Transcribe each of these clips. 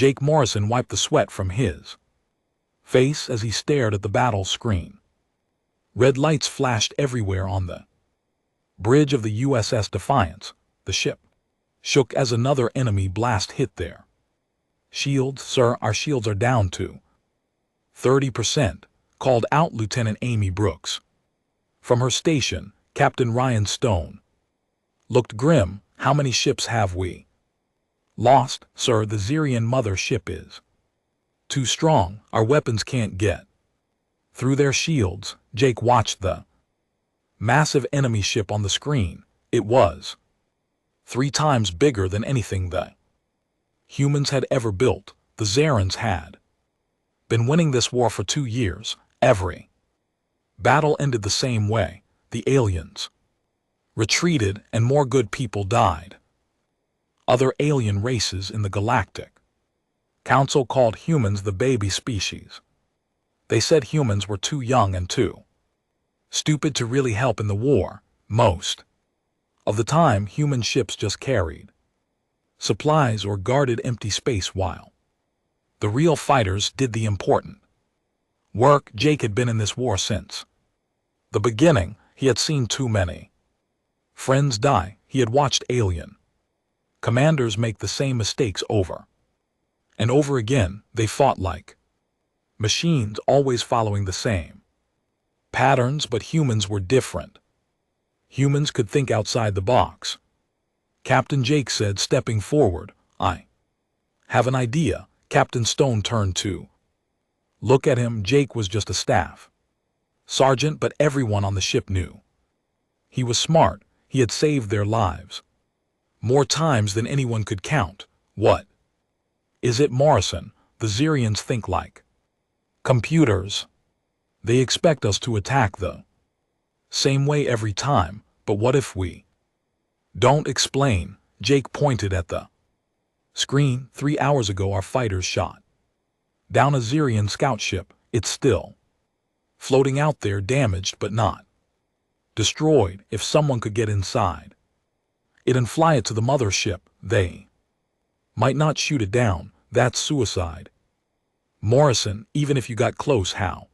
Jake Morrison wiped the sweat from his face as he stared at the battle screen. Red lights flashed everywhere on the bridge of the USS Defiance. The ship shook as another enemy blast hit there. "Shields, sir, our shields are down to 30%, called out Lieutenant Amy Brooks. From her station, Captain Ryan Stone looked grim. "How many ships have we lost, sir? The Zerian mother ship is too strong. Our weapons can't get through their shields." Jake watched the massive enemy ship on the screen. It was 3 times bigger than anything the humans had ever built. The Zerans had been winning this war for 2 years. Every battle ended the same way. The aliens retreated and more good people died. Other alien races in the Galactic Council called humans the baby species. They said humans were too young and too stupid to really help in the war. Most of the time, human ships just carried supplies or guarded empty space while the real fighters did the important work. Jake had been in this war since the beginning. He had seen too many friends die. He had watched alien commanders make the same mistakes over and over again. They fought like machines, always following the same patterns, but humans were different. Humans could think outside the box. Captain Jake said, stepping forward. "I have an idea." Captain Stone turned to look at him. Jake was just a staff sergeant, but everyone on the ship knew he was smart. He had saved their lives more times than anyone could count. "What is it, Morrison? The Zerians think like computers. They expect us to attack the same way every time. But what if we don't explain?" Jake pointed at the screen. 3 hours ago, our fighters shot down a Zerian scout ship. It's still floating out there, damaged but not destroyed. If someone could get inside it and fly it to the mothership, they might not shoot it down. That's suicide. Morrison, even if you got close, how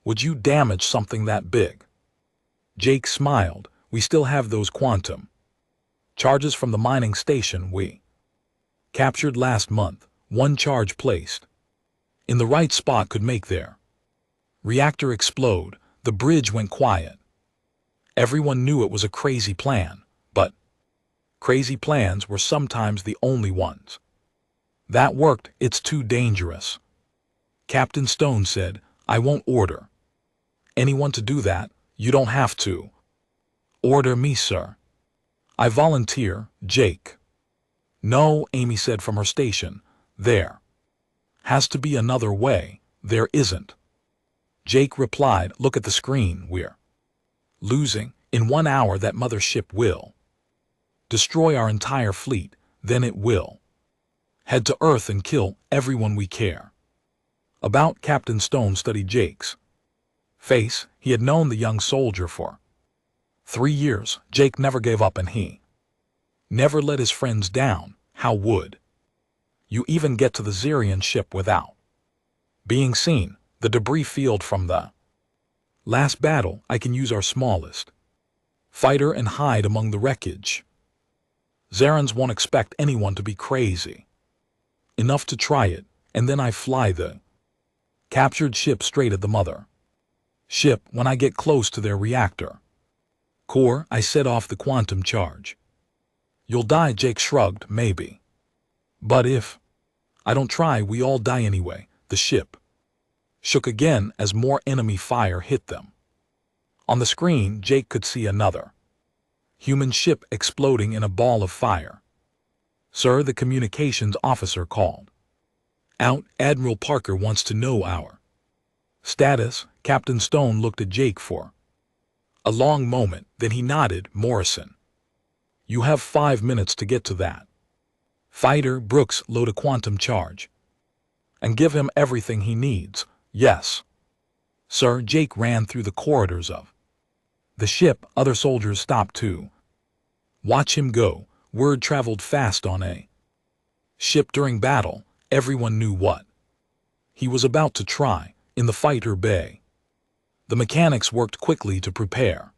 would you damage something that big? Jake smiled. "We still have those quantum charges from the mining station we captured last month. One charge placed in the right spot could make their reactor explode." The bridge went quiet. Everyone knew it was a crazy plan, but crazy plans were sometimes the only ones that worked. "It's too dangerous," Captain Stone said. "I won't order anyone to do that." "You don't have to order me, sir. I volunteer." Jake. "No," Amy said from her station. "There has to be another way." "There isn't," Jake replied. "Look at the screen. We're losing. In 1 hour, that mothership will destroy our entire fleet. Then it will head to Earth and kill everyone we care about." Captain Stone studied Jake's face. He had known the young soldier for 3 years. Jake never gave up, and he never let his friends down. "How would you even get to the Zerian ship without being seen?" "The debris field from the last battle. I can use our smallest fighter and hide among the wreckage. Zerans won't expect anyone to be crazy enough to try it, and then I fly the captured ship straight at the mother ship. When I get close to their reactor core, I set off the quantum charge." "You'll die," Jake shrugged. "Maybe. But if I don't try, we all die anyway." The ship shook again as more enemy fire hit them. On the screen, Jake could see another human ship exploding in a ball of fire. "Sir," the communications officer called out, "Admiral Parker wants to know our status." Captain Stone looked at Jake for a long moment, then he nodded. "Morrison, you have 5 minutes to get to that fighter. Brooks, load a quantum charge and give him everything he needs." "Yes, sir." Jake ran through the corridors of the ship. Other soldiers stopped to watch him go. Word traveled fast on a ship during battle. everyone knew what he was about to try in the fighter bay. The mechanics worked quickly to prepare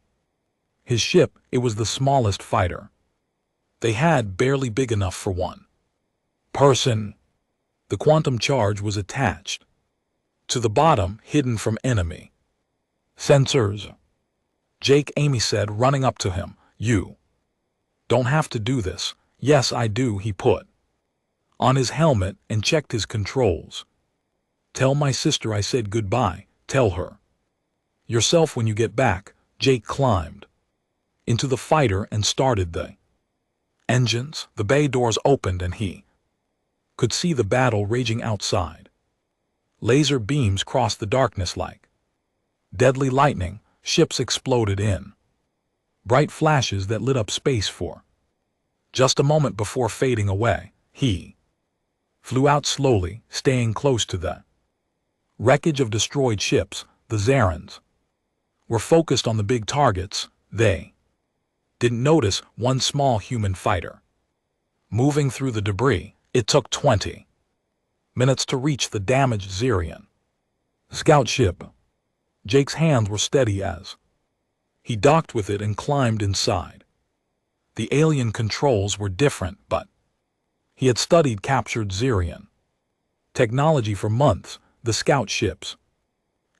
his ship. It was the smallest fighter they had, barely big enough for one person. The quantum charge was attached to the bottom, hidden from enemy sensors. Jake, Amy said, running up to him. You don't have to do this. Yes, I do. He put on his helmet and checked his controls. Tell my sister I said goodbye. Tell her yourself when you get back. Jake climbed into the fighter and started the engines. The bay doors opened and he could see the battle raging outside. Laser beams crossed the darkness like deadly lightning. Ships exploded in bright flashes that lit up space for just a moment before fading away. He flew out slowly, staying close to the wreckage of destroyed ships. The Zarans were focused on the big targets. They didn't notice one small human fighter moving through the debris. It took 20 minutes to reach the damaged Zarian scout ship. Jake's hands were steady as he docked with it and climbed inside. The alien controls were different, but he had studied captured Zarian technology for months. The scout ship's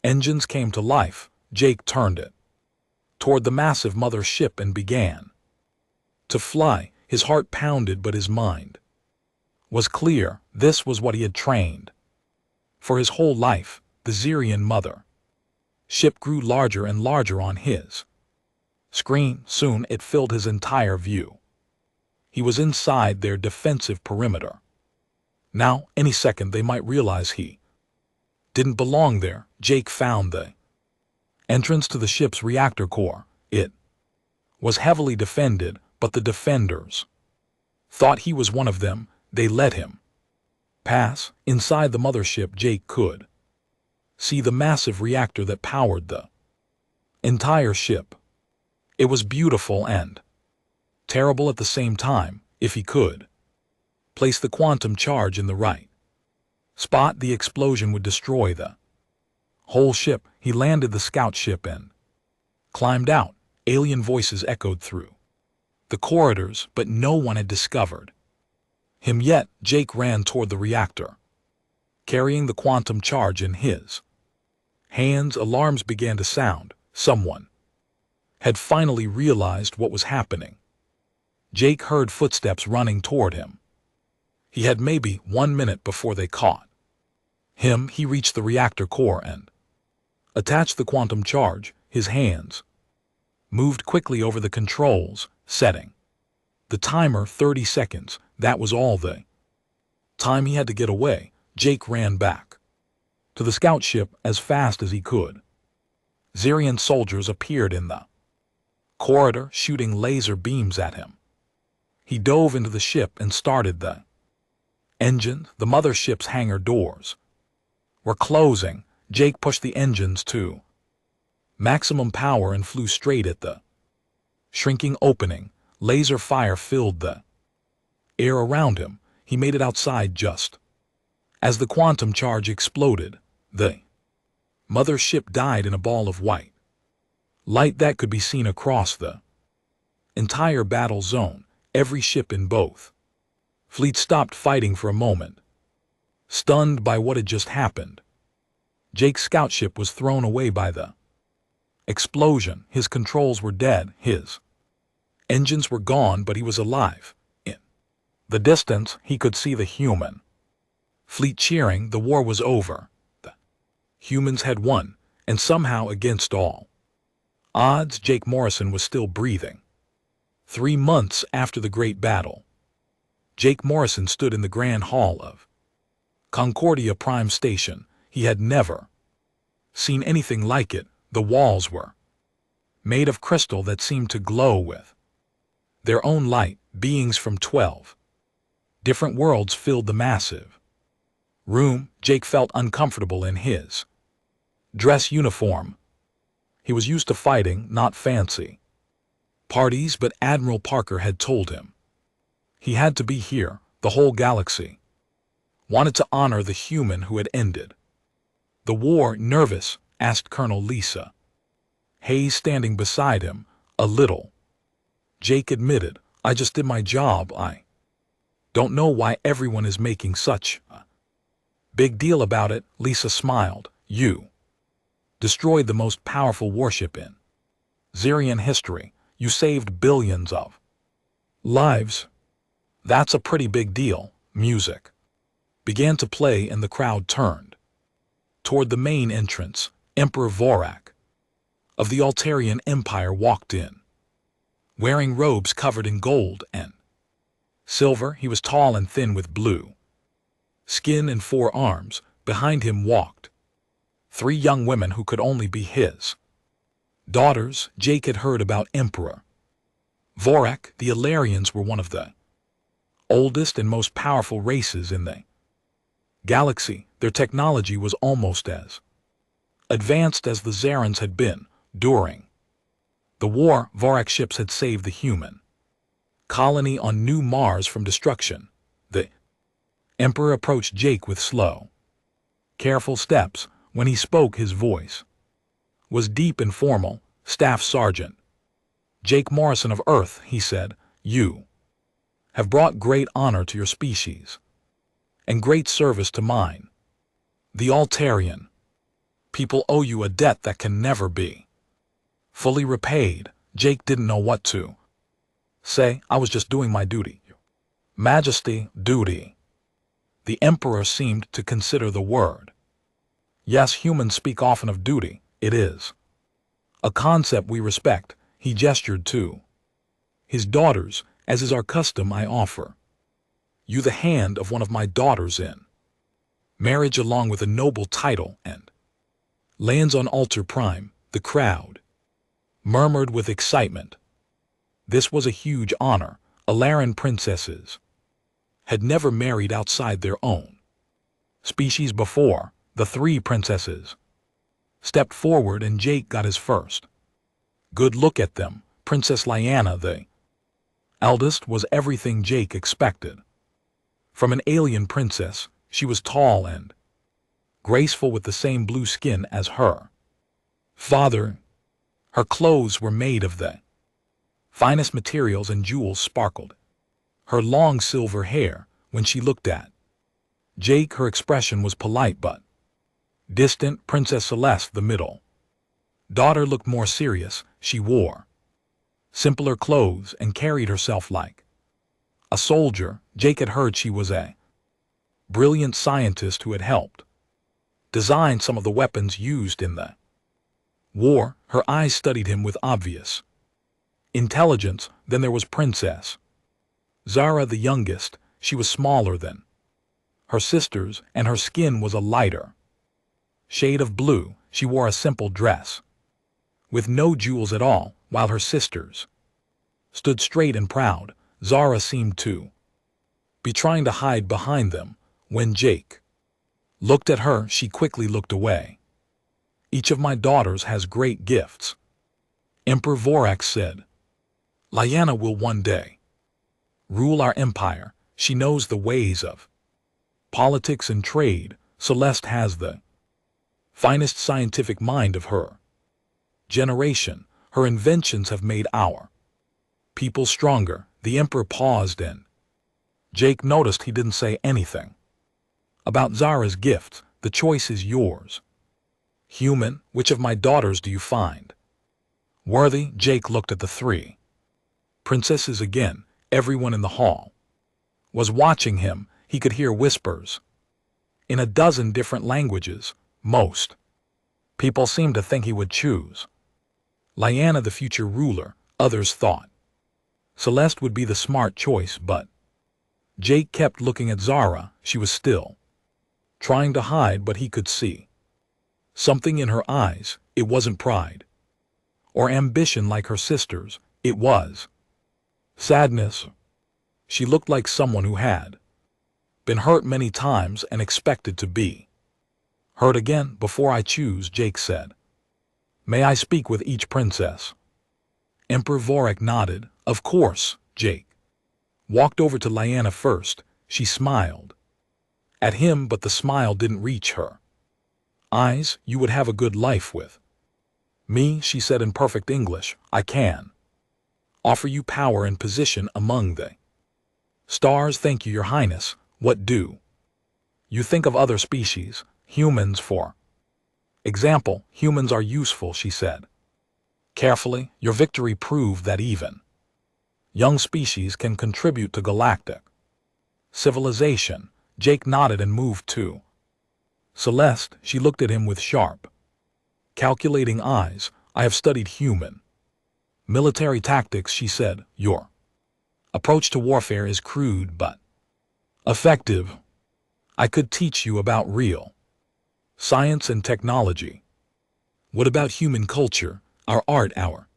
engines came to life. Jake turned it toward the massive mother ship and began to fly. His heart pounded, but his mind was clear. This was what he had trained for his whole life. The Zarian mother ship grew larger and larger on his screen. Soon it filled his entire view. He was inside their defensive perimeter. Now, any second, they might realize he didn't belong there. Jake found the entrance to the ship's reactor core. It was heavily defended, but the defenders thought he was one of them. They let him pass. Inside the mothership, Jake could see the massive reactor that powered the entire ship. It was beautiful and terrible at the same time. If he could place the quantum charge in the right spot, the explosion would destroy the whole ship. He landed the scout ship and climbed out. Alien voices echoed through the corridors, but no one had discovered him yet. Jake ran toward the reactor, carrying the quantum charge in his hands. Alarms began to sound. Someone had finally realized what was happening. Jake heard footsteps running toward him. He had maybe 1 minute before they caught him. He reached the reactor core and attached the quantum charge. His hands moved quickly over the controls, setting the timer. 30 seconds. That was all the time he had to get away. Jake ran back to the scout ship as fast as he could. Zarian soldiers appeared in the corridor, shooting laser beams at him. He dove into the ship and started the engine. The mothership's hangar doors were closing. Jake pushed the engines to maximum power and flew straight at the shrinking opening. Laser fire filled the air around him. He made it outside just as the quantum charge exploded. The mothership died in a ball of white light that could be seen across the entire battle zone. Every ship in both fleets stopped fighting for a moment, stunned by what had just happened. Jake's scout ship was thrown away by the explosion. His controls were dead. His engines were gone, but he was alive. In the distance, he could see the human fleet cheering. The war was over. The humans had won, and somehow, against all odds, Jake Morrison was still breathing. 3 months after the great battle, Jake Morrison stood in the grand hall of Concordia Prime Station. He had never seen anything like it. The walls were made of crystal that seemed to glow with their own light. Beings from 12 different worlds filled the massive room. Jake felt uncomfortable in his dress uniform. He was used to fighting, not fancy parties, but Admiral Parker had told him he had to be here. The whole galaxy wanted to honor the human who had ended the war. Nervous? Asked Colonel Lisa. Hayes standing beside him, a little. Jake admitted, I just did my job. I don't know why everyone is making such a big deal about it. Lisa smiled. You destroyed the most powerful warship in Xerian history. You saved billions of lives. That's a pretty big deal. Music began to play and the crowd turned toward the main entrance. Emperor Vorak of the Altarian Empire walked in, wearing robes covered in gold and silver. He was tall and thin with blue skin and 4 arms. Behind him walked 3 young women who could only be his daughters. Jake had heard about Emperor Vorak. The Alarians were one of the oldest and most powerful races in the galaxy. Their technology was almost as advanced as the Xerans had been. During the war, Vorak ships had saved the human colony on New Mars from destruction. The Emperor approached Jake with slow, careful steps. When he spoke, his voice was deep and formal. Staff Sergeant Jake Morrison of Earth, he said, you have brought great honor to your species and great service to mine. The Altarian people owe you a debt that can never be fully repaid. Jake didn't know what to say. I was just doing my duty. Majesty, duty. The Emperor seemed to consider the word. Yes, humans speak often of duty. It is a concept we respect. He gestured to his daughters. As is our custom, I offer you the hand of one of my daughters in marriage along with a noble title and lands on Altar Prime. The crowd murmured with excitement. This was a huge honor. Alaran princesses had never married outside their own species before. The 3 princesses stepped forward and Jake got his first good look at them. Princess Lyanna, the eldest, was everything Jake expected from an alien princess. She was tall and graceful with the same blue skin as her father. Her clothes were made of the finest materials and jewels sparkled. Her long silver hair, when she looked at Jake, her expression was polite but distant. Princess Celeste, the middle daughter, looked more serious. She wore simpler clothes and carried herself like a soldier. Jake had heard she was a brilliant scientist who had helped design some of the weapons used in the war. Her eyes studied him with obvious intelligence. Then there was Princess Zara, the youngest. She was smaller than her sisters, and her skin was a lighter shade of blue. She wore a simple dress with no jewels at all, while her sisters stood straight and proud. Zara seemed to be trying to hide behind them. When Jake looked at her, she quickly looked away. Each of my daughters has great gifts, Emperor Vorak said. Lyanna will one day rule our empire. She knows the ways of politics and trade. Celeste has the finest scientific mind of her generation. Her inventions have made our people stronger. The Emperor paused and Jake noticed he didn't say anything about Zara's gift. The choice is yours. Human, which of my daughters do you find worthy? Jake looked at the 3 princesses again. Everyone in the hall was watching him. He could hear whispers in a dozen different languages. Most people seemed to think he would choose Lyanna, the future ruler. Others thought Celeste would be the smart choice, but Jake kept looking at Zara. She was still trying to hide, but he could see something in her eyes. It wasn't pride or ambition like her sisters. It was sadness. She looked like someone who had been hurt many times and expected to be hurt again. Before I choose, Jake said, may I speak with each princess? Emperor Vorak nodded. Of course. Jake walked over to Lyanna first. She smiled At him, but the smile didn't reach her eyes. You would have a good life with me, she said in perfect English. I can offer you power and position among the stars. Thank you, Your Highness. What do you think of other species? Humans, for example. Humans are useful, she said carefully. Your victory proved that even young species can contribute to galactic civilization. Jake nodded and moved to Celeste. She looked at him with sharp, calculating eyes. I have studied human military tactics, she said. Your approach to warfare is crude but effective. I could teach you about real science and technology. What about human culture, our art, our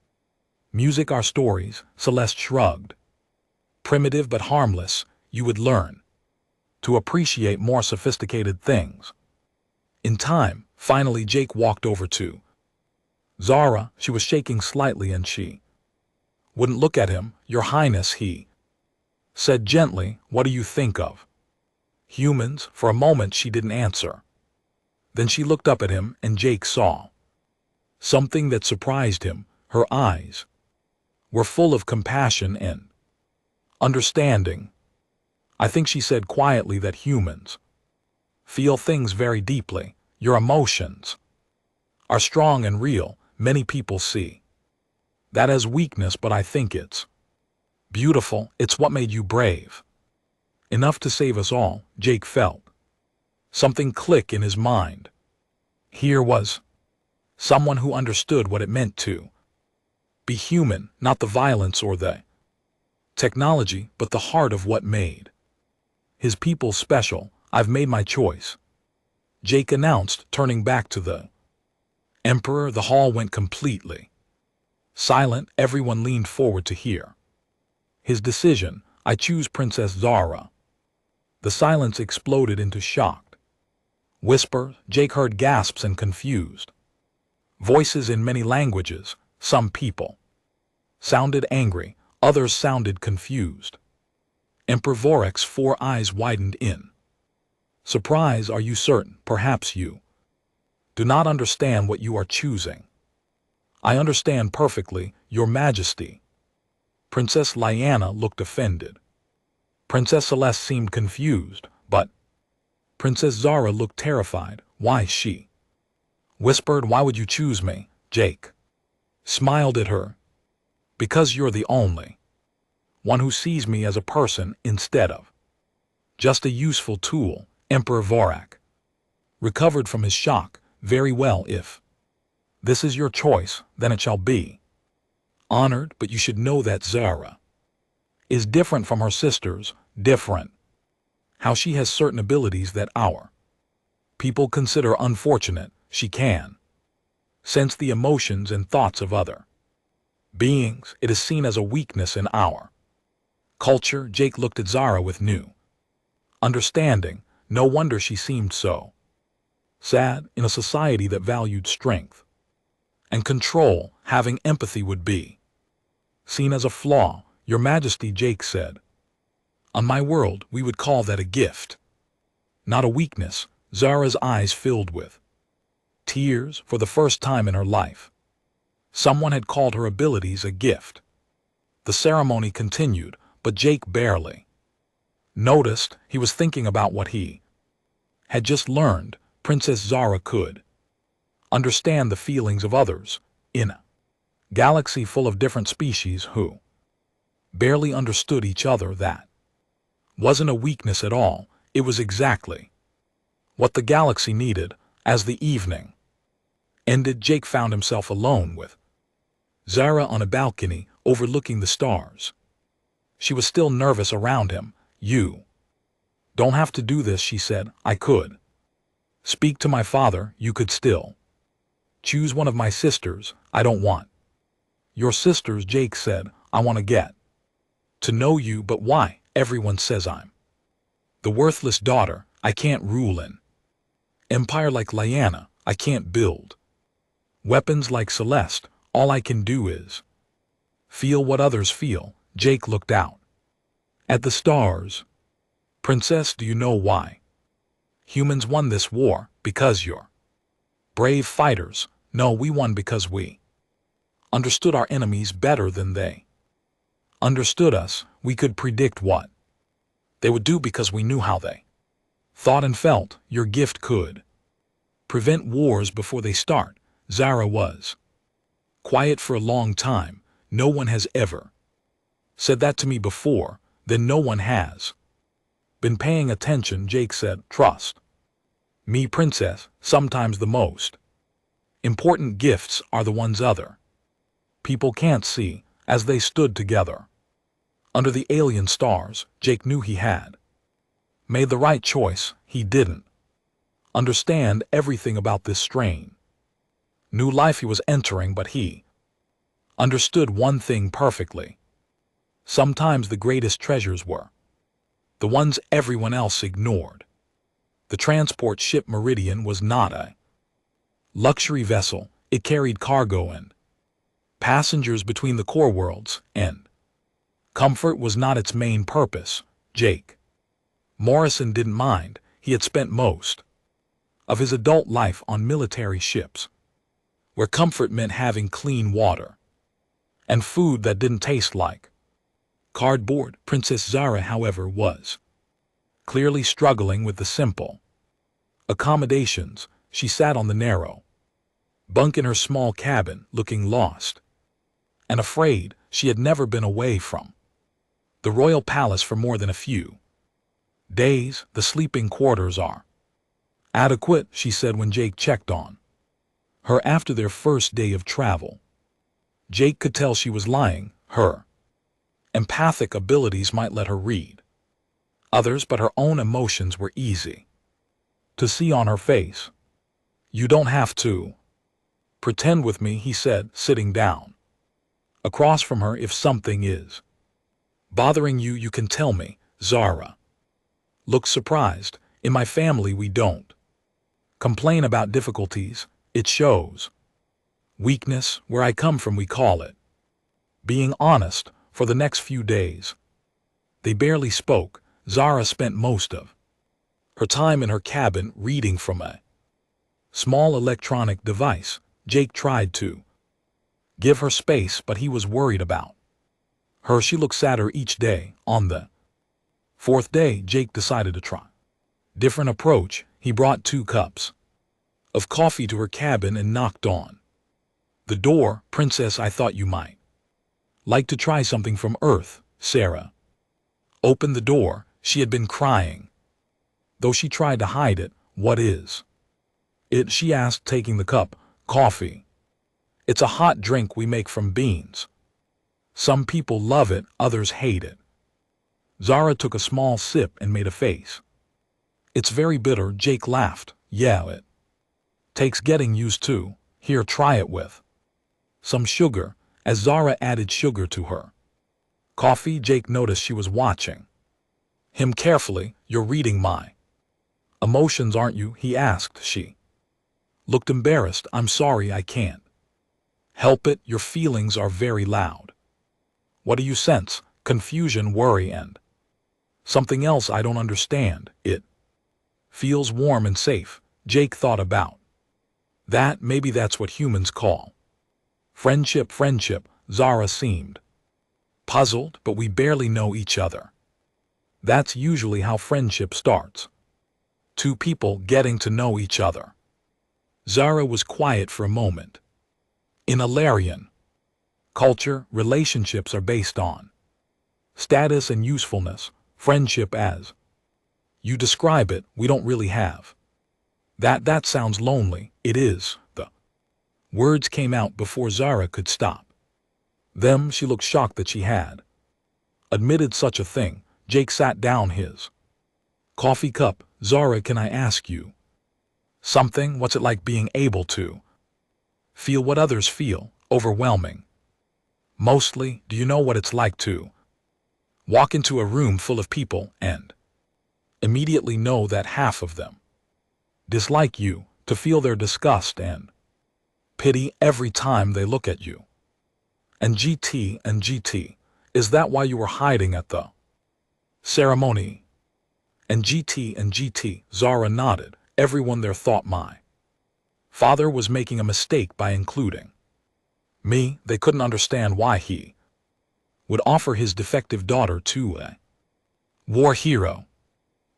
music, our stories? Celeste shrugged. Primitive but harmless. You would learn to appreciate more sophisticated things in time. Finally, Jake walked over to Zara. She was shaking slightly and she wouldn't look at him. Your Highness, he said gently, what do you think of humans? For a moment she didn't answer. Then she looked up at him and Jake saw something that surprised him. Her eyes were full of compassion and understanding. I think, she said quietly, that humans feel things very deeply. Your emotions are strong and real. Many people see that as weakness, but I think it's beautiful. It's what made you brave enough to save us all. Jake felt something click in his mind. Here was someone who understood what it meant to be human, not the violence or the technology, but the heart of what made his people special. I've made my choice, Jake announced, turning back to the Emperor. The hall went completely silent. Everyone leaned forward to hear his decision. I choose Princess Zara. The silence exploded into shocked whispers. Jake heard gasps and confused voices in many languages. Some people sounded angry, others sounded confused. Emperor Vorek's 4 eyes widened in surprise. Are you certain? Perhaps you do not understand what you are choosing. I understand perfectly, Your Majesty. Princess Lyanna looked offended. Princess Celeste seemed confused, but Princess Zara looked terrified. Why, she whispered, why would you choose me? Jake smiled at her. Because you're the only one who sees me as a person instead of just a useful tool. Emperor Vorak recovered from his shock. Very well, if this is your choice, then it shall be. Honored, but you should know that Zara is different from her sisters. Different. How she has certain abilities that our people consider unfortunate. She can sense the emotions and thoughts of other beings. It is seen as a weakness in our culture. Jake looked at Zara with new understanding. No wonder she seemed so sad. In a society that valued strength and control, having empathy would be seen as a flaw. Your Majesty, Jake said, on my world we would call that a gift, not a weakness. Zara's eyes filled with tears. For the first time in her life, someone had called her abilities a gift. The ceremony continued, but Jake barely noticed. He was thinking about what he had just learned. Princess Zara could understand the feelings of others in a galaxy full of different species who barely understood each other. That wasn't a weakness at all. It was exactly what the galaxy needed. As the evening ended, Jake found himself alone with Zara on a balcony overlooking the stars. She was still nervous around him. You don't have to do this, she said. I could speak to my father. You could still choose one of my sisters. I don't want your sisters, Jake said. I want to get to know you. But why? Everyone says I'm the worthless daughter. I can't rule an empire like Lyanna. I can't build weapons like Celeste. All I can do is feel what others feel. Jake looked out at the stars. Princess, do you know why Humans won this war because you're brave fighters. No, we won because we understood our enemies better than they understood us. We could predict what they would do because we knew how they thought and felt. Your gift could prevent wars before they start. Zara was quiet for a long time. No one has ever said that to me before. Then no one has been paying attention. Jake said, trust me, princess. Sometimes the most important gifts are the ones other people can't see. As they stood together under the alien stars, Jake knew he had made the right choice. He didn't understand everything about this strange new life he was entering, but he understood one thing perfectly. Sometimes the greatest treasures were the ones everyone else ignored. The transport ship Meridian was not a luxury vessel. It carried cargo and passengers between the core worlds, and comfort was not its main purpose. Jake Morrison didn't mind. He had spent most of his adult life on military ships, where comfort meant having clean water and food that didn't taste like cardboard. Princess Zara, however, was clearly struggling with the simple accommodations. She sat on the narrow bunk in her small cabin, looking lost and afraid. She had never been away from the royal palace for more than a few days. The sleeping quarters are adequate, she said when Jake checked on her after their first day of travel. Jake could tell she was lying. Her empathic abilities might let her read others, but her own emotions were easy to see on her face. You don't have to pretend with me, he said, sitting down across from her. If something is bothering you, you can tell me. Zara looked surprised. In my family, we don't complain about difficulties. It shows weakness. Where I come from, we call it being honest. For the next few days, they barely spoke. Zara spent most of her time in her cabin reading from a small electronic device. Jake tried to give her space, but he was worried about her. She looked sadder each day. On the fourth day, Jake decided to try a different approach. He brought 2 cups of coffee to her cabin and knocked on the door. Princess, I thought you might like to try something from Earth. Sarah opened the door. She had been crying, though she tried to hide it. What is it? She asked, taking the cup. Coffee. It's a hot drink we make from beans. Some people love it, others hate it. Zara took a small sip and made a face. It's very bitter. Jake laughed. Yeah, it takes getting used to. Here, try it with some sugar. As Zara added sugar to her coffee, Jake noticed she was watching him carefully. You're reading my emotions, aren't you? He asked. She looked embarrassed. I'm sorry, I can't help it. Your feelings are very loud. What do you sense? Confusion, worry, and something else I don't understand. It feels warm and safe. Jake thought about that. Maybe that's what humans call friendship. Friendship. Zara seemed puzzled. But we barely know each other. That's usually how friendship starts. 2 people getting to know each other. Zara was quiet for a moment. In Alarian culture, relationships are based on status and usefulness. Friendship, as you describe it, we don't really have that. That sounds lonely. It is. The words came out before Zara could stop them. She looked shocked that she had admitted such a thing. Jake sat down, his coffee cup. Zara, can I ask you something? What's it like being able to feel what others feel? Overwhelming. Mostly. Do you know what it's like to walk into a room full of people and immediately know that half of them dislike you, to feel their disgust and pity every time they look at you? And GT, is that why you were hiding at the ceremony? And GT, Zara nodded. Everyone there thought my father was making a mistake by including me. They couldn't understand why he would offer his defective daughter to a war hero.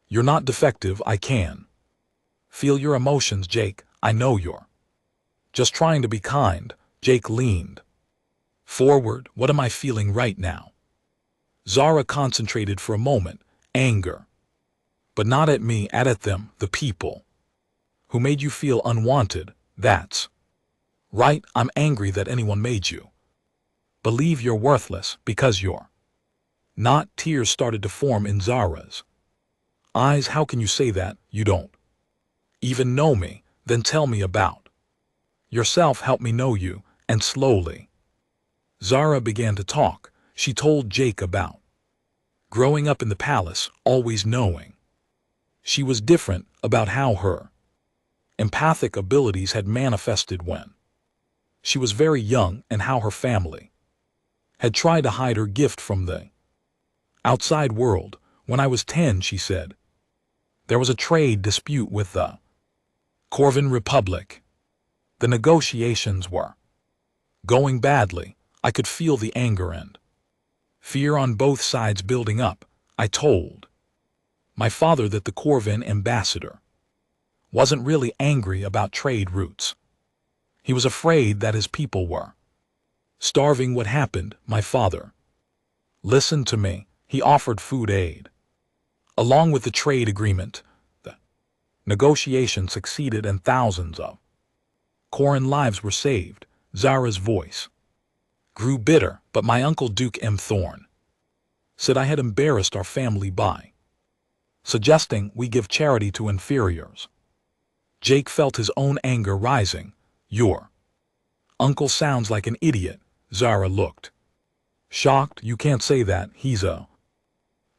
You're not defective, I can feel your emotions, Jake. I know you're just trying to be kind. Jake leaned forward. What am I feeling right now? Zara concentrated for a moment. Anger. But not at me, at them, the people who made you feel unwanted. That's right, I'm angry that anyone made you believe you're worthless because you're not. Tears started to form in Zara's eyes. How can you say that? You don't even know me. Then tell me about yourself. Help me know you. And slowly, Zara began to talk. She told Jake about growing up in the palace, always knowing she was different, about how her empathic abilities had manifested when she was very young, and how her family had tried to hide her gift from the outside world. When I was 10, she said, there was a trade dispute with the Corvin Republic. The negotiations were going badly. I could feel the anger and fear on both sides building up. I told my father that the Corvin ambassador wasn't really angry about trade routes. He was afraid that his people were starving. What happened? My father listened to me. He offered food aid. Along with the trade agreement, the negotiation succeeded and thousands of Corvin lives were saved. Zara's voice grew bitter, but my uncle Duke M. Thorne said I had embarrassed our family by suggesting we give charity to inferiors. Jake felt his own anger rising. Your uncle sounds like an idiot. Zara looked shocked. You can't say that. He's a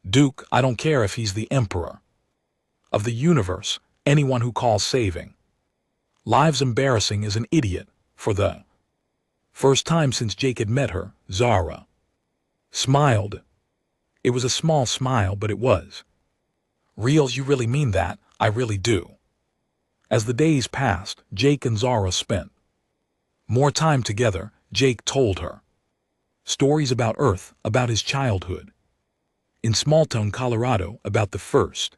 duke. I don't care if he's the emperor of the universe. Anyone who calls saving lives embarrassing is an idiot. For the first time since Jake had met her, Zara smiled. It was a small smile, but it was real. You really mean that? I really do. As the days passed, Jake and Zara spent more time together. Jake told her stories about Earth, about his childhood in Smalltown, Colorado, about the first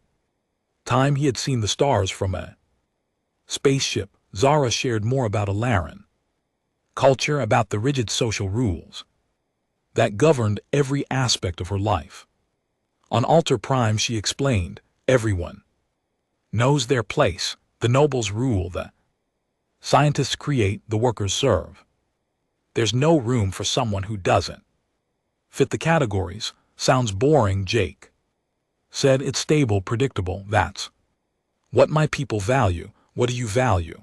time he had seen the stars from a spaceship. Zara shared more about Alaran culture, about the rigid social rules that governed every aspect of her life. On Alter Prime, she explained, everyone knows their place. The nobles rule, the scientists create, the workers serve. There's no room for someone who doesn't fit the categories. Sounds boring, Jake said. It's stable, predictable. That's what my people value. What do you value?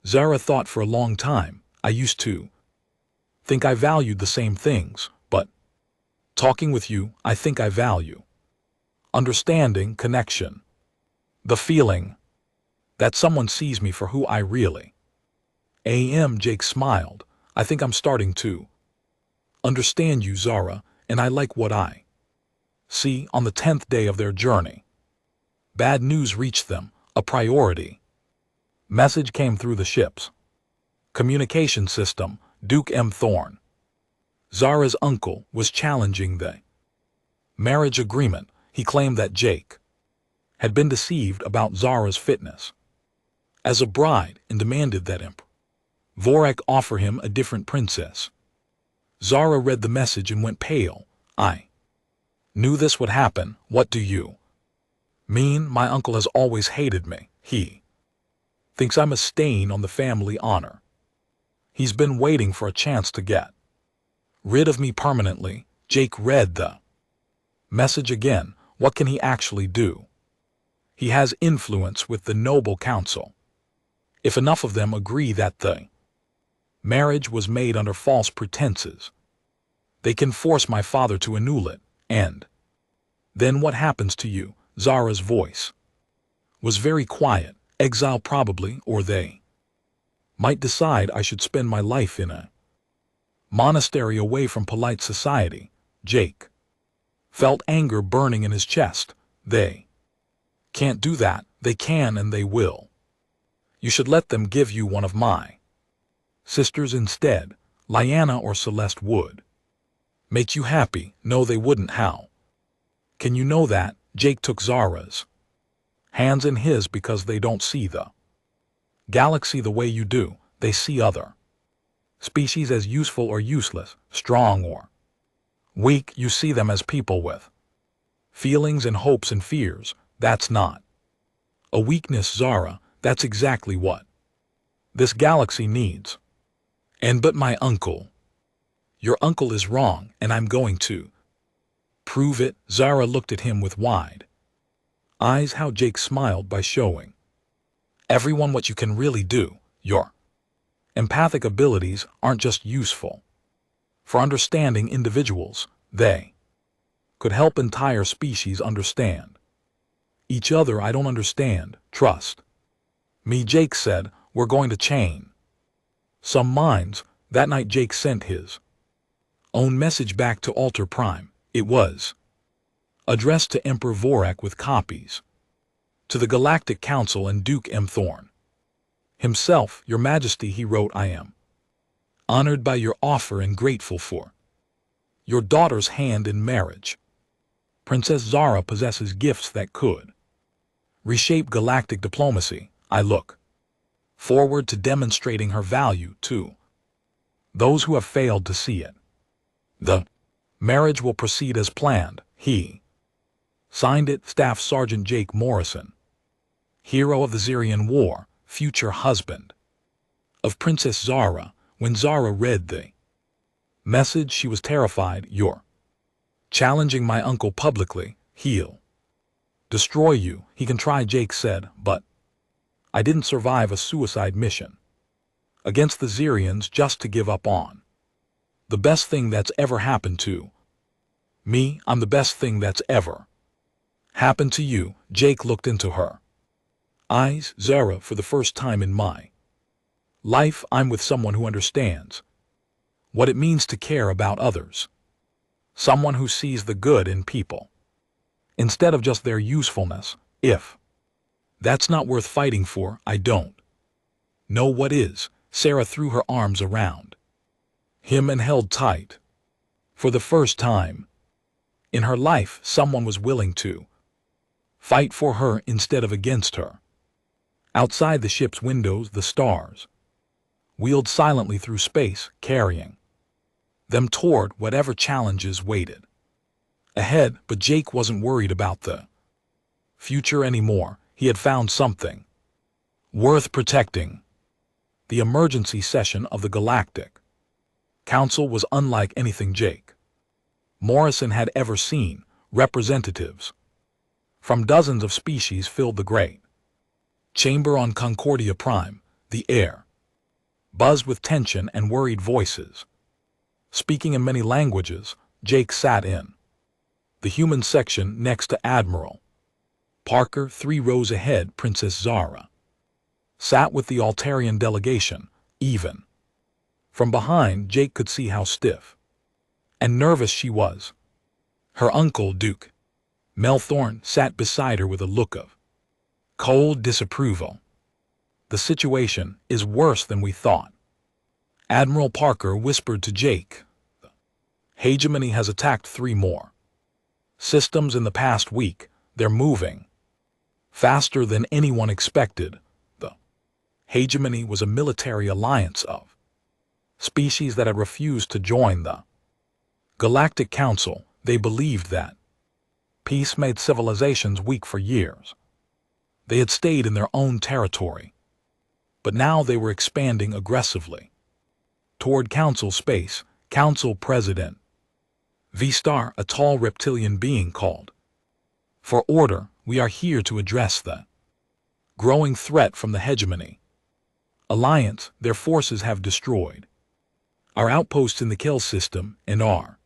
Zara thought for a long time. I used to think I valued the same things, but talking with you, I think I value understanding, connection, the feeling that someone sees me for who I really am. Jake smiled. I think I'm starting to understand you, Zara, and I like what I see. On the 10th day of their journey, bad news reached them. A priority message came through the ship's communication system. Duke M. Thorne, Zara's uncle, was challenging the marriage agreement. He claimed that Jake had been deceived about Zara's fitness as a bride and demanded that Emperor Vorak offer him a different princess. Zara read the message and went pale. I knew this would happen. What do you mean? My uncle has always hated me. He thinks I'm a stain on the family honor. He's been waiting for a chance to get rid of me permanently. Jake read the message again. What can he actually do? He has influence with the noble council. If enough of them agree that the marriage was made under false pretenses, they can force my father to annul it. And then what happens to you? Zara's voice was very quiet. Exile probably, or they might decide I should spend my life in a monastery away from polite society. Jake felt anger burning in his chest. They Can't do that. They can and they will. You should let them give you one of my sisters instead. Lyanna or Celeste would make you happy. No, they wouldn't. How can you know that? Jake took Zara's hands in his because they don't see the galaxy the way you do. They see other species as useful or useless, strong or weak. You see them as people with feelings and hopes and fears. That's not a weakness, Zara. That's exactly what this galaxy needs. And but my uncle. Your uncle is wrong, and I'm going to prove it. Zara looked at him with wide eyes. How Jake smiled by showing everyone what you can really do. Your empathic abilities aren't just useful for understanding individuals. They could help entire species understand each other. I don't understand. Trust me, Jake said. We're going to chain some minds. That night Jake sent his own message back to Alter Prime. It was addressed to Emperor Vorak with copies to the Galactic Council and Duke M. Thorn himself. Your Majesty, he wrote, I am honored by your offer and grateful for your daughter's hand in marriage. Princess Zara possesses gifts that could reshape galactic diplomacy. I look forward to demonstrating her value to those who have failed to see it. The marriage will proceed as planned. He signed it. Staff Sergeant Jake Morrison, hero of the Zirian War, future husband of Princess Zara. When Zara read the message, she was terrified. You're challenging my uncle publicly. He'll destroy you. He can try, Jake said, but I didn't survive a suicide mission against the Zirians just to give up on the best thing that's ever happened to me. I'm the best thing that's ever happened to you. Jake looked into her eyes. Zara, for the first time in my life, I'm with someone who understands what it means to care about others. Someone who sees the good in people instead of just their usefulness. If that's not worth fighting for, I don't know what is. Sarah threw her arms around him and held tight. For the first time in her life, someone was willing to fight for her instead of against her. Outside the ship's windows, the stars wheeled silently through space, carrying them toward whatever challenges waited ahead. But Jake wasn't worried about the future anymore. He had found something worth protecting. The emergency session of the Galactic Council was unlike anything Jake Morrison had ever seen. Representatives from dozens of species filled the great chamber on Concordia Prime. The air buzzed with tension and worried voices. Speaking in many languages, Jake sat in the human section next to Admiral Parker. 3 rows ahead, Princess Zara sat with the Altarian delegation. Even from behind, Jake could see how stiff and nervous she was. Her uncle, Duke Melthorn, sat beside her with a look of cold disapproval. The situation is worse than we thought. Admiral Parker whispered to Jake. The hegemony has attacked 3 more systems in the past week. They're moving faster than anyone expected. The hegemony was a military alliance of species that had refused to join the Galactic Council. They believed that peace made civilizations weak for years. They had stayed in their own territory, but now they were expanding aggressively toward Council space. Council President V-Star, a tall reptilian being, called for order. We are here to address the growing threat from the hegemony alliance. Their forces have destroyed our outposts in the kill system and are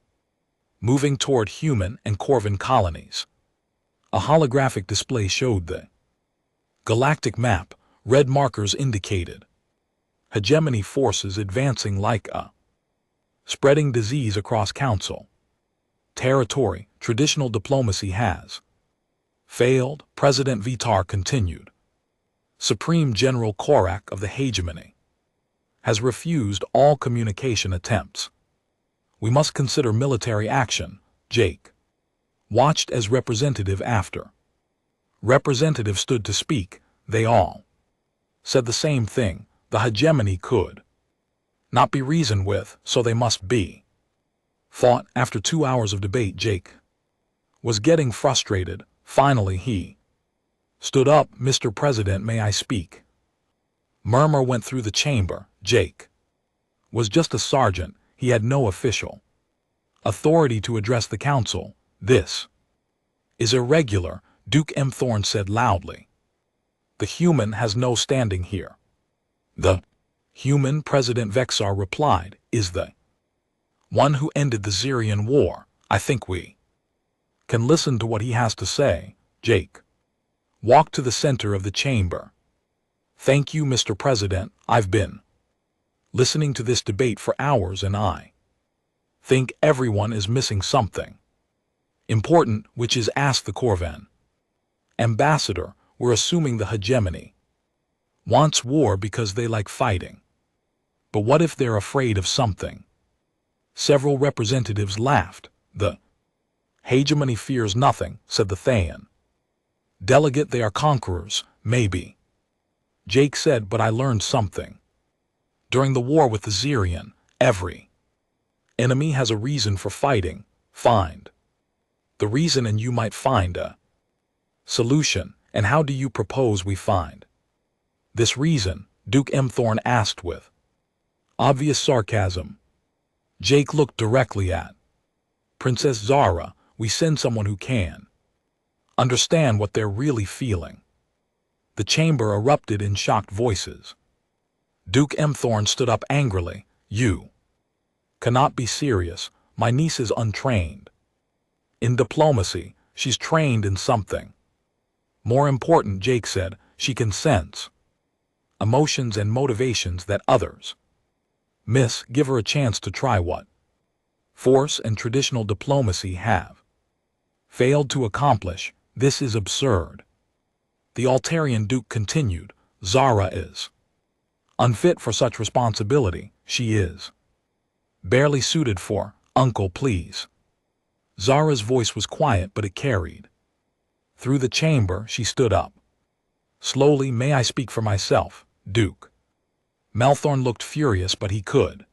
moving toward human and Corvin colonies. A holographic display showed the galactic map. Red markers indicated hegemony forces advancing like a spreading disease across Council territory. Traditional diplomacy has Failed, President Vitar continued. Supreme General Korak of the hegemony has refused all communication attempts. We must consider military action. Jake watched as representative after representative stood to speak. They all said the same thing. The hegemony could not be reasoned with, so they must be fought. After 2 hours of debate, Jake was getting frustrated. Finally he stood up. Mr. President, may I speak? Murmur went through the chamber. Jake was just a sergeant. He had no official authority to address the council. This is irregular, Duke M. Thorne said loudly. The human has no standing here. The human, President Vexar replied, is the one who ended the Syrian war. I think we can listen to what he has to say. Jake walked to the center of the chamber. Thank you, Mr. President. I've been listening to this debate for hours and I think everyone is missing something important, which is, asked the Corvan ambassador. We're assuming the hegemony wants war because they like fighting. But what if they're afraid of something? Several representatives laughed. The hegemony fears nothing, said the Thayan delegate. They are conquerors, maybe. Jake said, but I learned something. During the war with the Syrian, every enemy has a reason for fighting. Find the reason and you might find a solution. And how do you propose we find this reason? Duke M. Thorne asked with obvious sarcasm. Jake looked directly at Princess Zara. We send someone who can understand what they're really feeling. The chamber erupted in shocked voices. Duke M. Thorne stood up angrily. You cannot be serious. My niece is untrained in diplomacy. She's trained in something more important, Jake said. She can sense emotions and motivations that others miss. Give her a chance to try what force and traditional diplomacy have failed to accomplish. This is absurd. The Altarian Duke continued. Zara is unfit for such responsibility. She is barely suited for, uncle, please. Zara's voice was quiet, but it carried through the chamber. She stood up slowly. May I speak for myself? Duke Melthorne looked furious, but he could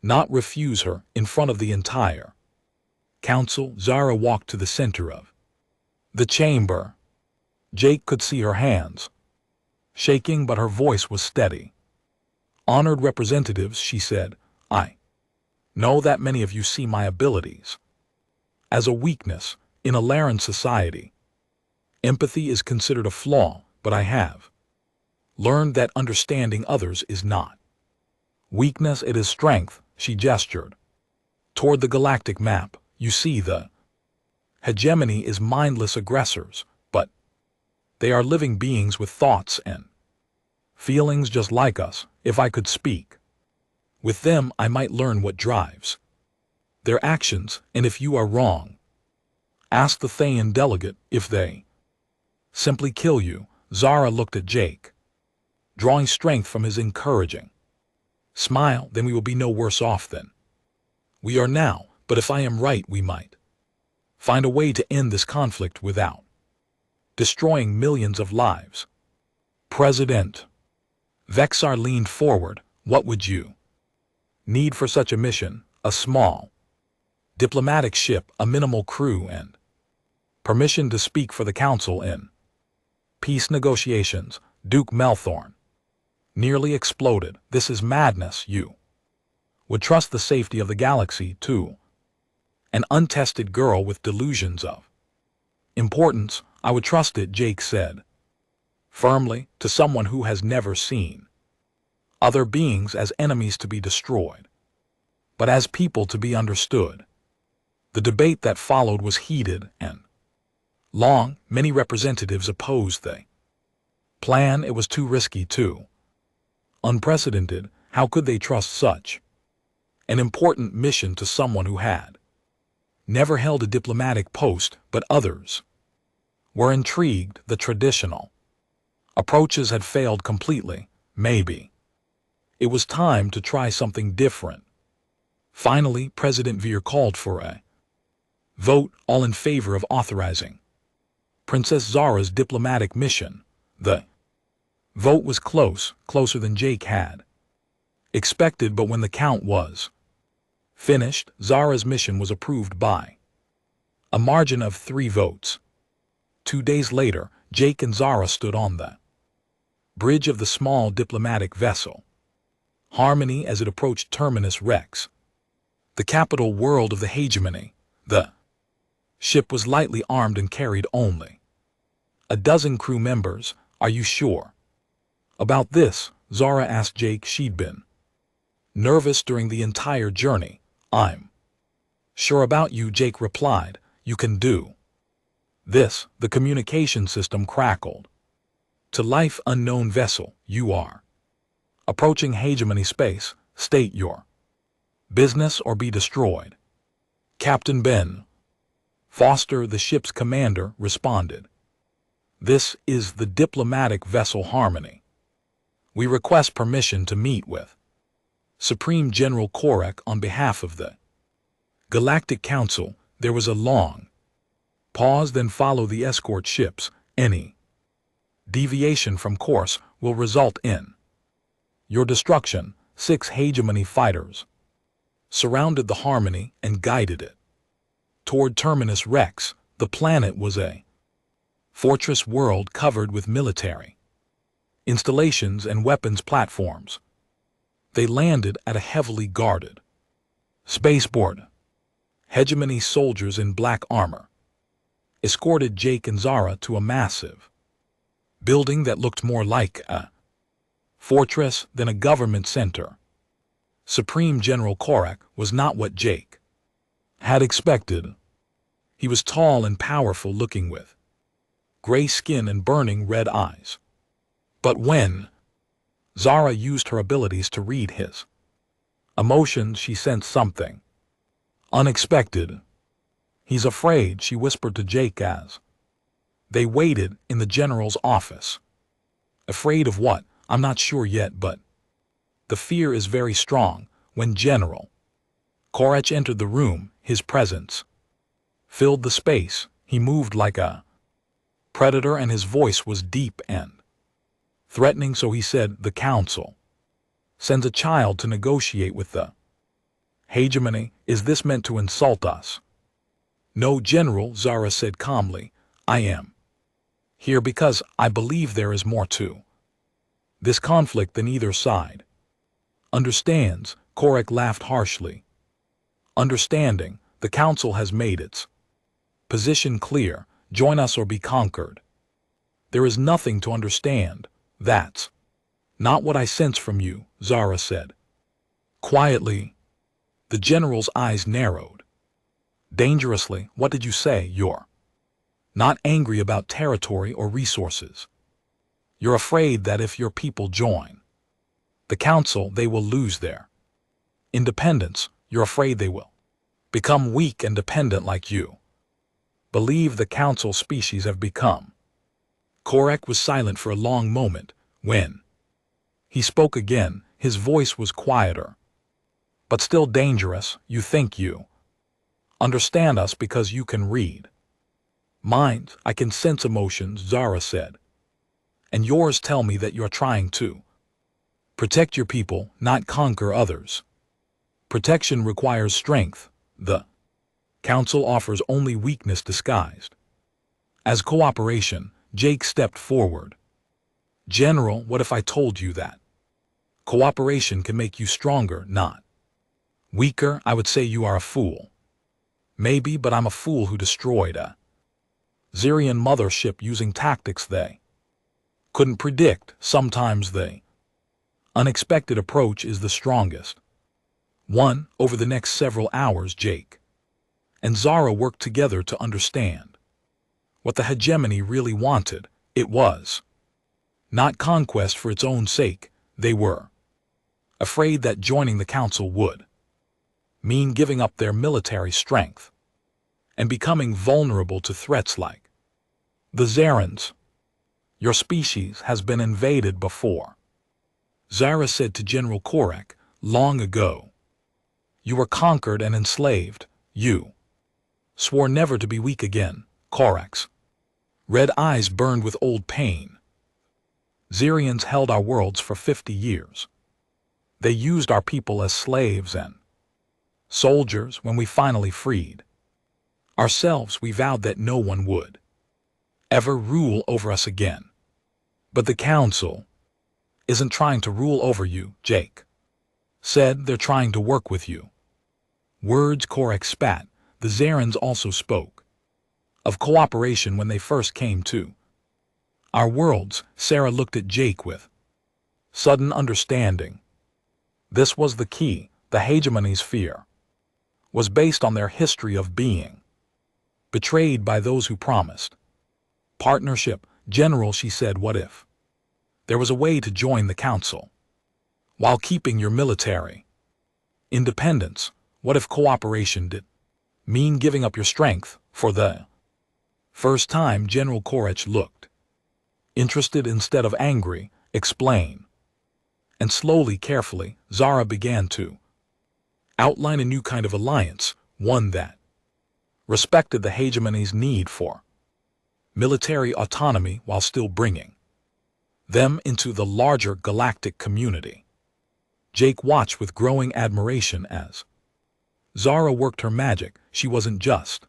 not refuse her in front of the entire council. Zara walked to the center of the chamber. Jake could see her hands shaking, but her voice was steady. Honored representatives, she said, I know that many of you see my abilities as a weakness. In a Laren society, empathy is considered a flaw, but I have learned that understanding others is not weakness, it is strength. She gestured toward the galactic map. You see, the hegemony is mindless aggressors, but they are living beings with thoughts and feelings just like us. If I could speak with them, I might learn what drives their actions. And if you are wrong, ask the Thayan delegate. If they simply kill you. Zara looked at Jake, drawing strength from his encouraging smile. Then we will be no worse off than we are now. But if I am right, we might find a way to end this conflict without destroying millions of lives. President Vexar leaned forward. What would you need for such a mission? A small diplomatic ship, a minimal crew, and permission to speak for the council in peace negotiations. Duke Melthorne nearly exploded. This is madness. You would trust the safety of the galaxy to an untested girl with delusions of importance? I would trust it, Jake said firmly, to someone who has never seen other beings as enemies to be destroyed, but as people to be understood. The debate that followed was heated and long. Many representatives opposed the plan. It was too risky, too unprecedented. How could they trust such an important mission to someone who had never held a diplomatic post? But others were intrigued. The traditional approaches had failed completely. Maybe it was time to try something different. Finally, President Veer called for a vote, all in favor of authorizing Princess Zara's diplomatic mission. The vote was close, closer than Jake had expected, but when the count was finished, Zara's mission was approved by a margin of 3 votes. 2 days later, Jake and Zara stood on the bridge of the small diplomatic vessel Harmony as it approached Terminus Rex, the capital world of the hegemony. The ship was lightly armed and carried only a dozen crew members. Are you sure about this? Zara asked Jake. She'd been nervous during the entire journey. I'm sure about you, Jake replied. You can do this. The communication system crackled. To life, unknown vessel, you are approaching hegemony space. State your business or be destroyed. Captain Ben Foster, the ship's commander, responded. This is the diplomatic vessel Harmony. We request permission to meet with Supreme General Korek on behalf of the Galactic Council. There was a long pause, then followed the escort ships. Any deviation from course will result in your destruction. 6 hegemony fighters surrounded the Harmony and guided it toward Terminus Rex. The planet was a fortress world covered with military installations and weapons platforms. They landed at a heavily guarded spaceport. Hegemony soldiers in black armor escorted Jake and Zara to a massive building that looked more like a fortress than a government center. Supreme General Korek was not what Jake had expected. He was tall and powerful looking, with gray skin and burning red eyes. But when Zara used her abilities to read his emotions, she sensed something unexpected. He's afraid, she whispered to Jake as they waited in the general's office. Afraid of what? I'm not sure yet, but the fear is very strong. When General Korech entered the room, his presence filled the space. He moved like a predator and his voice was deep and threatening. So he said, the council sends a child to negotiate with the hegemony. Is this meant to insult us? No, General, Zara said calmly. I am here because I believe there is more to this conflict than either side understands. Korek laughed harshly. Understanding, the council has made its position clear. Join us or be conquered. There is nothing to understand. That's not what I sense from you, Zara said quietly. The general's eyes narrowed dangerously. What did you say? You're not angry about territory or resources. You're afraid that if your people join the council, they will lose their independence. You're afraid they will become weak and dependent like you. Believe the council species have become. Korek was silent for a long moment. When he spoke again, his voice was quieter, but still dangerous. You think you understand us because you can read minds. I can sense emotions, Zara said. And yours tell me that you're trying to protect your people, not conquer others. Protection requires strength. The council offers only weakness disguised as cooperation. Jake stepped forward. General, what if I told you that cooperation can make you stronger, not weaker? I would say you are a fool. Maybe, but I'm a fool who destroyed a Zirian mothership using tactics they couldn't predict. Sometimes the unexpected approach is the strongest one. Over the next several hours, Jake and Zara worked together to understand what the hegemony really wanted. It was not conquest for its own sake. They were afraid that joining the council would mean giving up their military strength and becoming vulnerable to threats like The Zarans. Your species has been invaded before. Zara said to General Korak, long ago. You were conquered and enslaved. You swore never to be weak again. Korak's red eyes burned with old pain. Zarians held our worlds for 50 years. They used our people as slaves and soldiers when we finally freed ourselves. We vowed that no one would ever rule over us again. But the Council isn't trying to rule over you, Jake said. They're trying to work with you. Words Korak spat. The Zarans also spoke of cooperation when they first came to our worlds. Sarah looked at Jake with sudden understanding. This was the key. The hegemony's fear was based on their history of being betrayed by those who promised partnership. General, she said, what if there was a way to join the Council while keeping your military independence? What if cooperation did mean giving up your strength for the first time? General Korak looked interested instead of angry. Explain. And slowly, carefully, Zara began to outline a new kind of alliance, one that respected the hegemony's need for military autonomy while still bringing them into the larger galactic community. Jake watched with growing admiration as Zara worked her magic. She wasn't just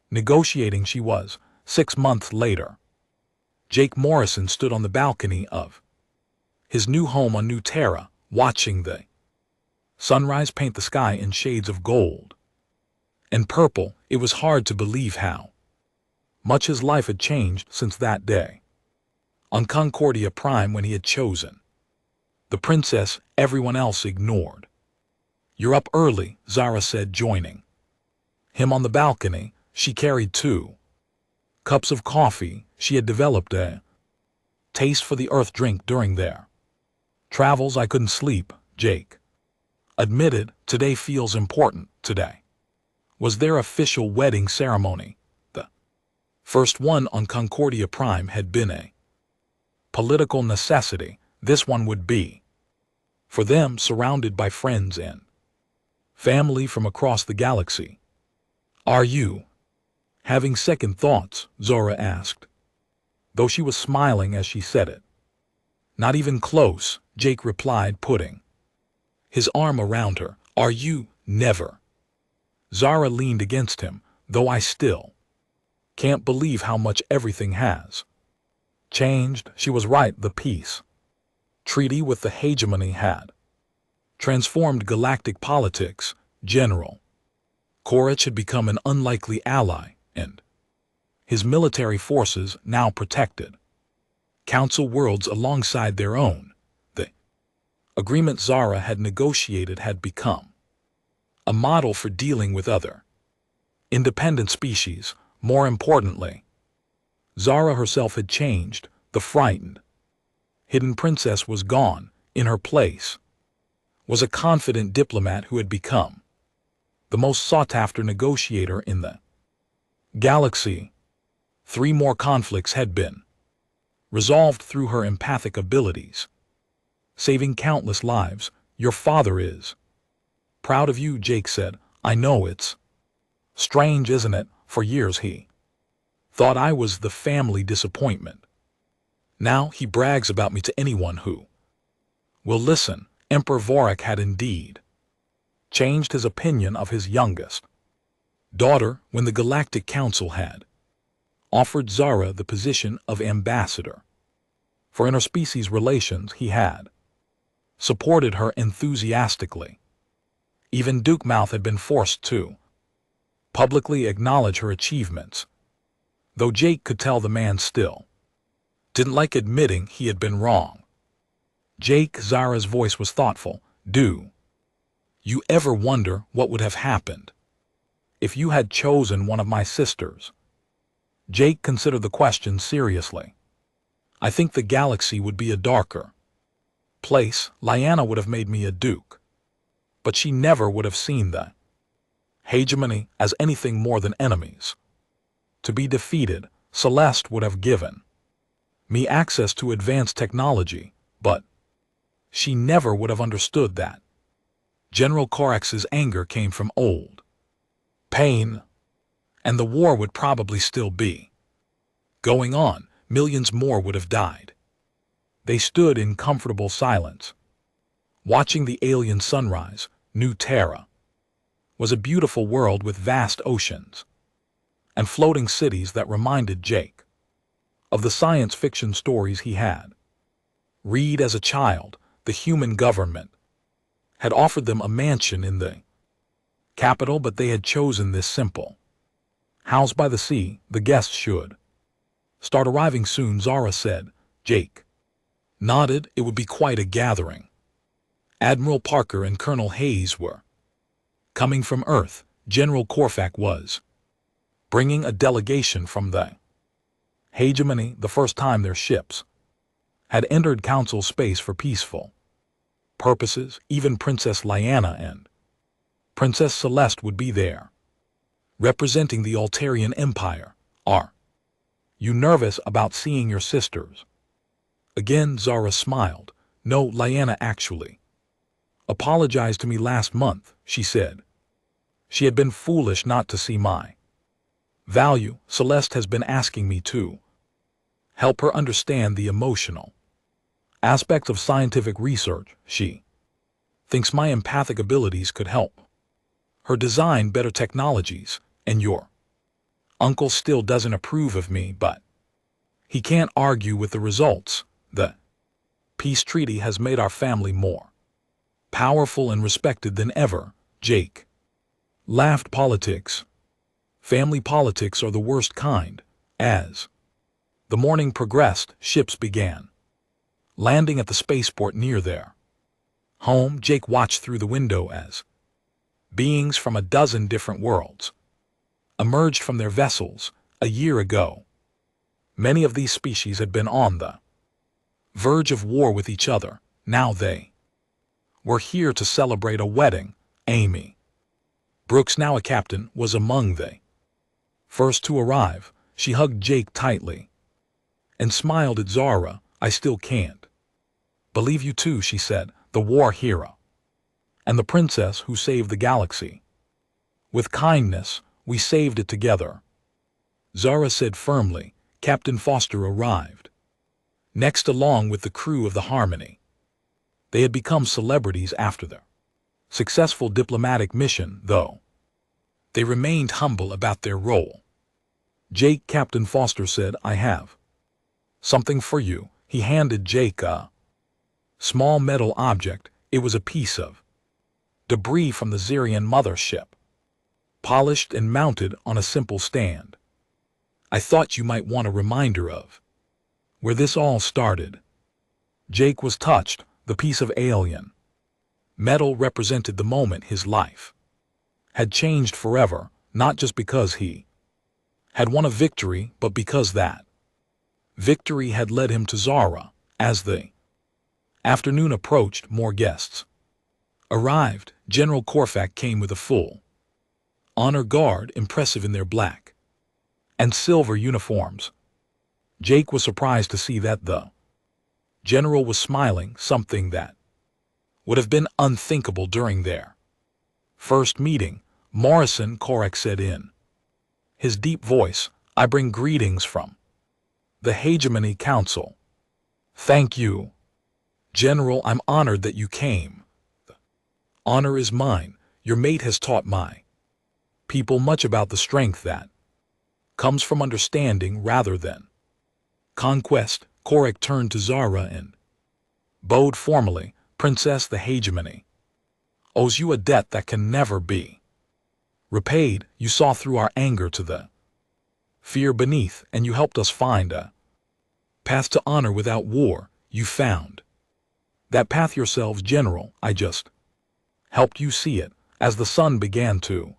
negotiating, she was. 6 months later, Jake Morrison stood on the balcony of his new home on New Terra, watching the sunrise paint the sky in shades of gold and purple. It was hard to believe how much his life had changed since that day on Concordia Prime when he had chosen the princess everyone else ignored. You're up early, Zara said, joining him on the balcony. She carried 2 cups of coffee. She had developed a taste for the earth drink during their travels. I couldn't sleep, Jake admitted. Today feels important. Today was their official wedding ceremony. The first one on Concordia Prime had been a political necessity. This one would be for them, surrounded by friends and family from across the galaxy. Are you having second thoughts? Zora asked, though she was smiling as she said it. Not even close, Jake replied, putting his arm around her. Are you? Never. Zara leaned against him, though I still can't believe how much everything has changed. She was right. The peace treaty with the hegemony had transformed galactic politics. General Korak had become an unlikely ally, and his military forces now protected Council worlds alongside their own. The agreement Zara had negotiated had become a model for dealing with other independent species. More importantly, Zara herself had changed. The frightened, hidden princess was gone. In her place was a confident diplomat who had become the most sought-after negotiator in the galaxy. 3 more conflicts had been resolved through her empathic abilities, saving countless lives. Your father is proud of you, Jake said. I know, it's strange, isn't it? For years he thought I was the family disappointment. Now he brags about me to anyone who will listen. Emperor Vorak had indeed changed his opinion of his youngest daughter when the Galactic Council had offered Zara the position of ambassador for interspecies relations. He had supported her enthusiastically. Even Duke Mouth had been forced to publicly acknowledge her achievements, though Jake could tell the man still didn't like admitting he had been wrong. Jake, Zara's voice was thoughtful. Do you ever wonder what would have happened if you had chosen one of my sisters? Jake considered the question seriously. I think the galaxy would be a darker place. Lyanna would have made me a duke, but she never would have seen the hegemony as anything more than enemies to be defeated. Celeste would have given me access to advanced technology, but she never would have understood that General Corax's anger came from old pain, and the war would probably still be going on. Millions more would have died. They stood in comfortable silence, watching the alien sunrise. New Terra was a beautiful world with vast oceans and floating cities that reminded Jake of the science fiction stories he had read as a child. The human government had offered them a mansion in the capital, but they had chosen this simple house by the sea. The guests should start arriving soon, Zara said. Jake nodded. It would be quite a gathering. Admiral Parker and Colonel Hayes were coming from Earth. General Corfac was bringing a delegation from the hegemony. The first time their ships had entered Council space for peaceful purposes. Even Princess Lyanna and Princess Celeste would be there, representing the Altarian Empire. Are you nervous about seeing your sisters again? Zara smiled. No, Lyanna actually apologized to me last month, she said. She had been foolish not to see my value. Celeste has been asking me to help her understand the emotional aspects of scientific research. She thinks my empathic abilities could help her design better technologies, and your uncle still doesn't approve of me, but he can't argue with the results. The peace treaty has made our family more powerful and respected than ever. Jake laughed. Politics, family politics are the worst kind. As the morning progressed, ships began landing at the spaceport near their home. Jake watched through the window as beings from a dozen different worlds emerged from their vessels. A year ago, many of these species had been on the verge of war with each other. Now they were here to celebrate a wedding. Amy Brooks, now a captain, was among the first to arrive. She hugged Jake tightly and smiled at Zara. I still can't believe you two, she said. The war hero and the princess who saved the galaxy. With kindness, we saved it together, Zara said firmly. Captain Foster arrived next, along with the crew of the Harmony. They had become celebrities after their successful diplomatic mission, though they remained humble about their role. Jake, Captain Foster said, I have something for you. He handed Jake a small metal object. It was a piece of debris from the Zirian mothership, polished and mounted on a simple stand. I thought you might want a reminder of where this all started. Jake was touched. The piece of alien metal represented the moment his life had changed forever, not just because he had won a victory, but because that victory had led him to Zara. As the afternoon approached, more guests arrived. General Corfac came with a full honor guard, impressive in their black and silver uniforms. Jake was surprised to see that the general was smiling, something that would have been unthinkable during their first meeting. Morrison, Corax said in his deep voice, I bring greetings from the Hegemony Council. Thank you, General. I'm honored that you came. The honor is mine. Your mate has taught my people much about the strength that comes from understanding rather than conquest. Korak turned to Zara and bowed formally. Princess, the Hegemony owes you a debt that can never be repaid. You saw through our anger to the fear beneath, and you helped us find a path to honor without war. You found that path yourselves, General. I just helped you see it. As the sun began to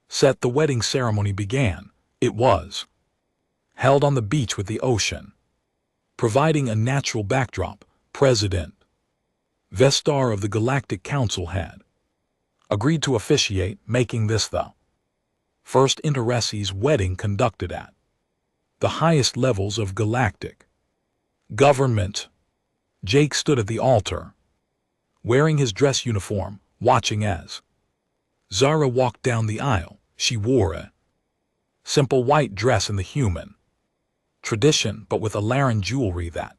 set, the wedding ceremony began. It was held on the beach with the ocean providing a natural backdrop. President Vestar of the Galactic Council had agreed to officiate, making this the first Interesse's wedding conducted at the highest levels of galactic government. Jake stood at the altar, wearing his dress uniform, watching as Zara walked down the aisle. She wore a simple white dress in the human tradition, but with a Laren jewelry that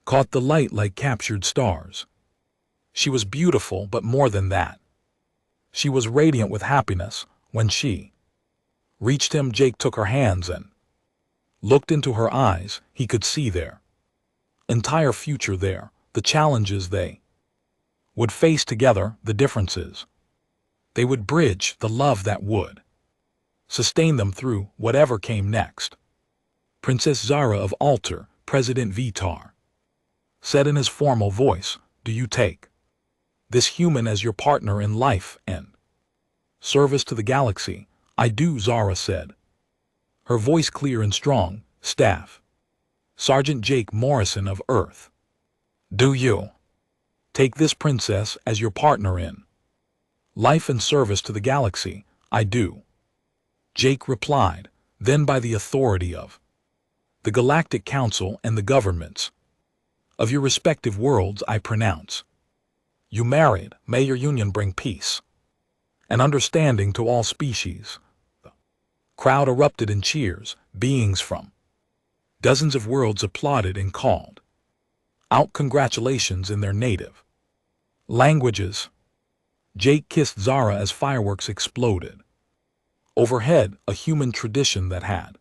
caught the light like captured stars. She was beautiful, but more than that, she was radiant with happiness. When she reached him, Jake took her hands and looked into her eyes. He could see their entire future there, the challenges they would face together, the differences they would bridge, the love that would sustain them through whatever came next. Princess Zara of Altar, President Vitar said in his formal voice, "Do you take this human as your partner in life and service to the galaxy?" "I do," Zara said, her voice clear and strong. "Staff Sergeant Jake Morrison of Earth, do you take this princess as your partner in life and service to the galaxy?" "I do," Jake replied. "Then by the authority of the Galactic Council and the governments of your respective worlds, I pronounce you married. May your union bring peace and understanding to all species." The crowd erupted in cheers. Beings from dozens of worlds applauded and called out congratulations in their native languages. Jake kissed Zara as fireworks exploded overhead, a human tradition that had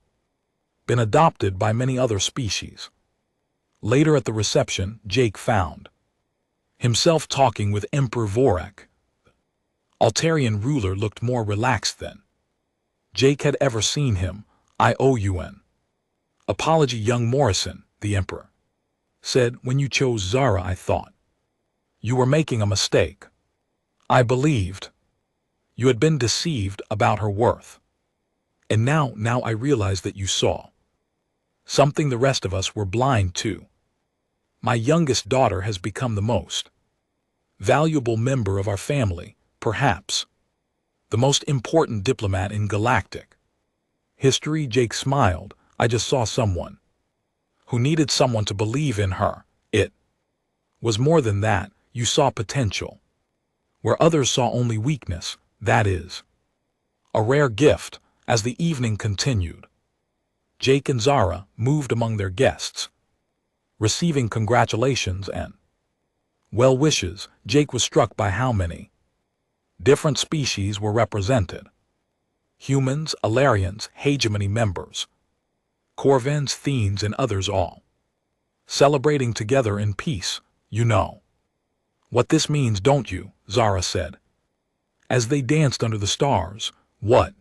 been adopted by many other species. Later at the reception, Jake found himself talking with Emperor Vorak. The Altarian ruler looked more relaxed than Jake had ever seen him. "I owe you an apology, young Morrison," the Emperor said. "When you chose Zara, I thought you were making a mistake. I believed you had been deceived about her worth. And now I realize that you saw something the rest of us were blind to. My youngest daughter has become the most valuable member of our family, perhaps the most important diplomat in galactic history." Jake smiled. "I just saw someone who needed someone to believe in her. It was more than that. You saw potential where others saw only weakness. That is a rare gift." As the evening continued, Jake and Zara moved among their guests, receiving congratulations and well wishes. Jake was struck by how many different species were represented: humans, Alarians, hegemony members, Corvans, Theans, and others, all celebrating together in peace. "You know what this means, don't you?" Zara said, as they danced under the stars. "What?"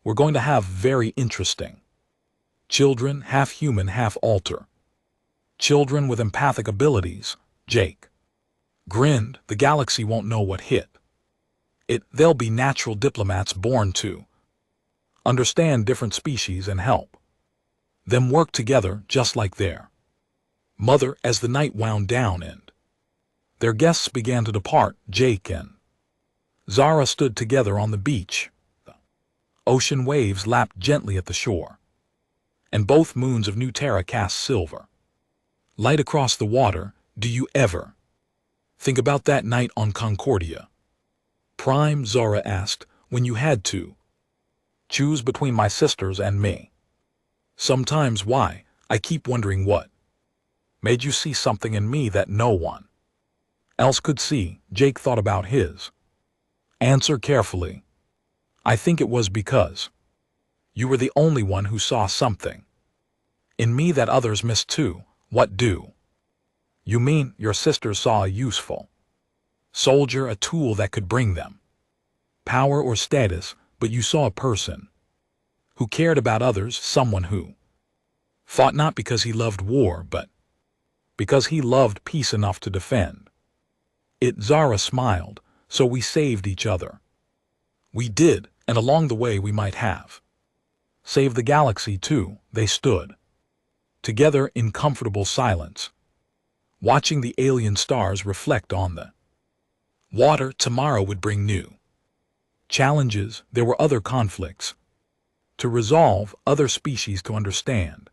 "We're going to have very interesting children, half human, half altar. Children with empathic abilities." Jake grinned. "The galaxy won't know what hit it. They'll be natural diplomats born to understand different species and help them work together just like their mother." As the night wound down and their guests began to depart, Jake and Zara stood together on the beach. The ocean waves lapped gently at the shore, and both moons of New Terra cast silver light across the water. "Do you ever think about that night on Concordia Prime?" Zara asked. "When you had to choose between my sisters and me?" "Sometimes. Why?" "I keep wondering what made you see something in me that no one else could see." Jake thought about his answer carefully. "I think it was because you were the only one who saw something in me that others missed too." "What do you mean?" "Your sisters saw a useful soldier, a tool that could bring them power or status, but you saw a person who cared about others, someone who fought not because he loved war, but because he loved peace enough to defend it." Zara smiled. "So we saved each other." "We did, and along the way we might have saved the galaxy too." They stood together in comfortable silence, watching the alien stars reflect on the water. Tomorrow would bring new challenges. There were other conflicts to resolve, other species to understand,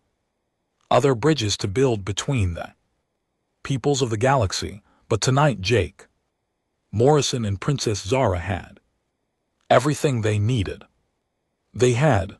other bridges to build between the peoples of the galaxy. But tonight Jake, Morrison, and Princess Zara had everything they needed. They had